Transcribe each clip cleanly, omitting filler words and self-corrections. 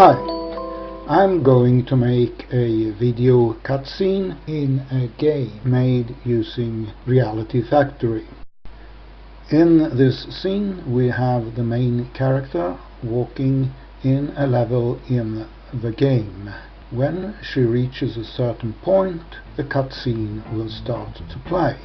Hi, I'm going to make a video cutscene in a game made using RealityFactory. In this scene we have the main character walking in a level in the game. When she reaches a certain point, the cutscene will start to play.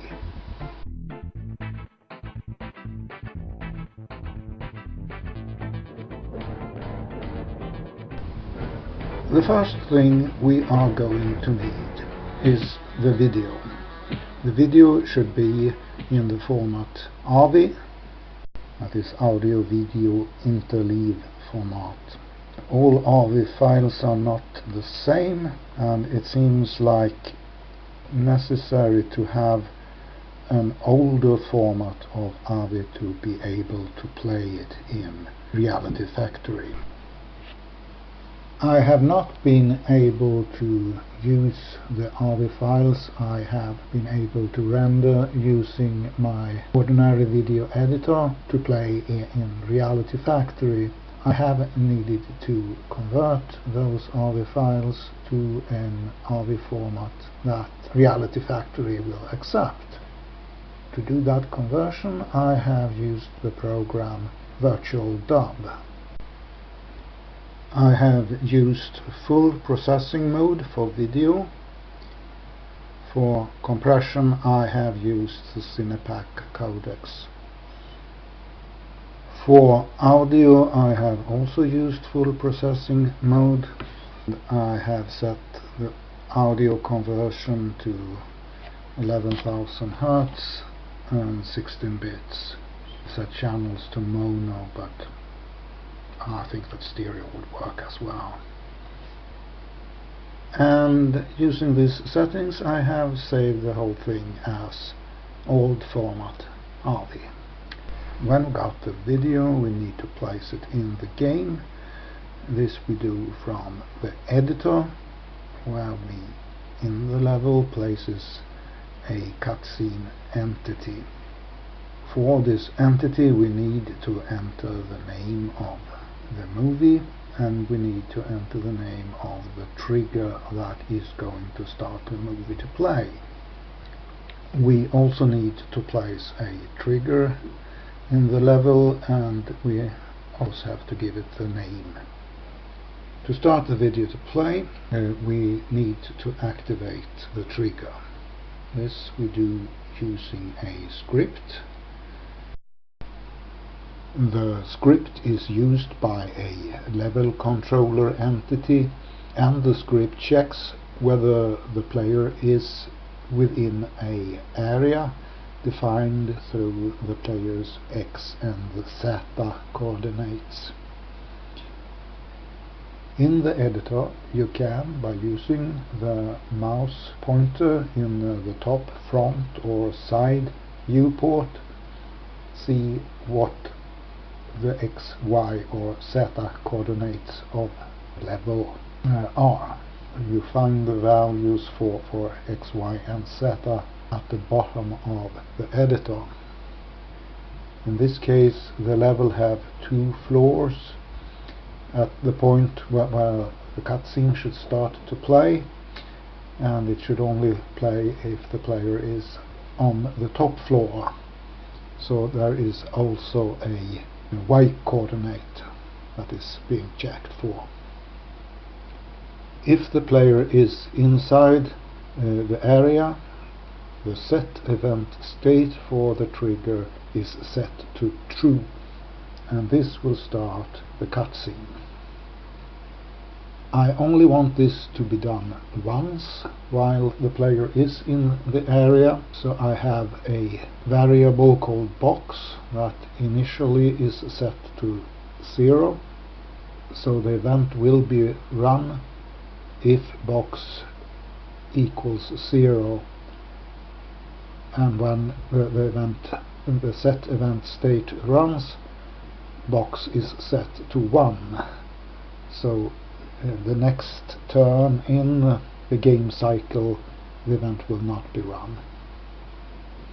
The first thing we are going to need is the video. The video should be in the format AVI, that is Audio Video Interleave format. All AVI files are not the same, and it seems like necessary to have an older format of AVI to be able to play it in RealityFactory. I have not been able to use the AVI files I have been able to render using my ordinary video editor to play in RealityFactory. I have needed to convert those AVI files to an AVI format that RealityFactory will accept. To do that conversion, I have used the program Virtual Dub. I have used full processing mode for video. For compression I have used the Cinepack codecs. For audio I have also used full processing mode. I have set the audio conversion to 11,000 Hz and 16 bits. Set channels to mono, but I think that stereo would work as well. And using these settings I have saved the whole thing as old format AVI. When we got the video we need to place it in the game. This we do from the editor, where we in the level places a cutscene entity. For this entity we need to enter the name of the movie, and we need to enter the name of the trigger that is going to start the movie to play. We also need to place a trigger in the level, and we also have to give it the name. To start the video to play, we need to activate the trigger. This we do using a script. The script is used by a level controller entity, and the script checks whether the player is within an area defined through the player's X and the Z coordinates. In the editor you can, by using the mouse pointer in the top, front or side viewport, see what the X, Y or Z coordinates of level are. You find the values for X, Y and Z at the bottom of the editor. In this case the level have 2 floors. At the point where the cutscene should start to play, and it should only play if the player is on the top floor. So there is also a Y coordinate that is being checked for. If the player is inside the area, the set event state for the trigger is set to true, and this will start the cutscene. I only want this to be done once while the player is in the area, so I have a variable called box that initially is set to 0, so the event will be run if box equals 0, and when the set event state runs, box is set to 1. So the next turn in the game cycle the event will not be run.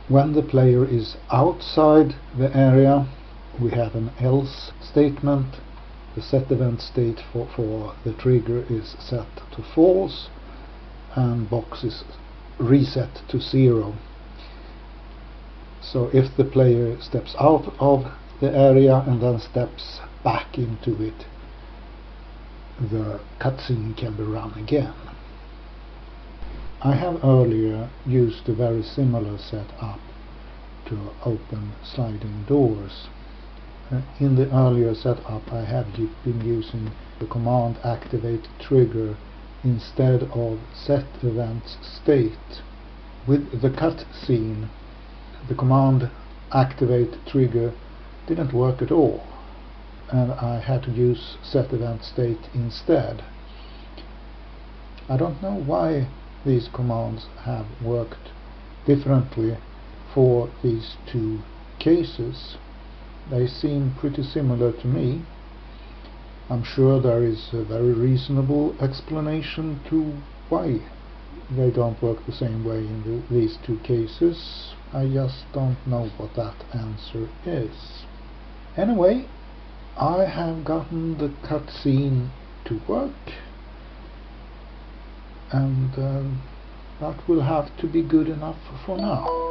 When the player is outside the area we have an else statement, the set event state for the trigger is set to false, and box is reset to 0. So if the player steps out of the area and then steps back into it, the cutscene can be run again. I have earlier used a very similar setup to open sliding doors. In the earlier setup I have been using the command activate trigger instead of set events state. With the cutscene, the command activate trigger didn't work at all, and I had to use set event state instead. I don't know why these commands have worked differently for these two cases. They seem pretty similar to me. I'm sure there is a very reasonable explanation to why they don't work the same way in these two cases. I just don't know what that answer is. Anyway, I have gotten the cutscene to work, and that will have to be good enough for now.